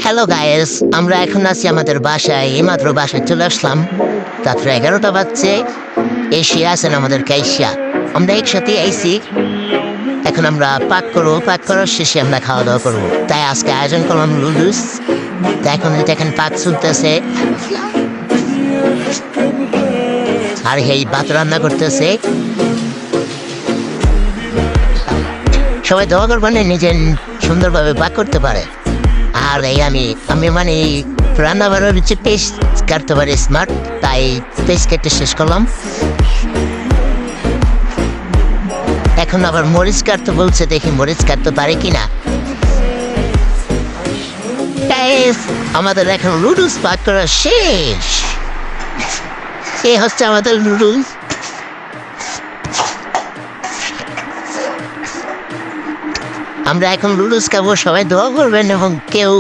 Hello guys, আমরা এখন আছি আমাদের বাসায়। এইমাত্র বাসায় চলে আসলাম। রাত্র 11টা বাজছে। এসে আছেন আমাদের কাইসা। আমরা একসাথে আইছি। এখন আমরা পাক করার শেষে আমরা খাওয়া দাওয়া করবো। তাই আজকে আয়োজন করলাম লুডুস। তাই এখন দেখেন পাক চলতেছে আর এই ভাত রান্না করতেছে। সবাই দোয়া করবেন নিজে সুন্দরভাবে পাক করতে পারে। আর এই আমি মানে রান্না বাড়ার হচ্ছে পেস্ট কাটতে পারি স্মার্ট, তাই পেস্ট কেটে শেষ করলাম। এখন আবার মরিচ কাটতে বলছে, দেখি মরিচ কাটতে পারে কিনা। আমাদের এখন লুডুস পাক করা শেষ। এ হচ্ছে আমাদের লুডুস। আমরা এখন লুডুস খাবো, সবাই দোয়া করবেন এবং কেউ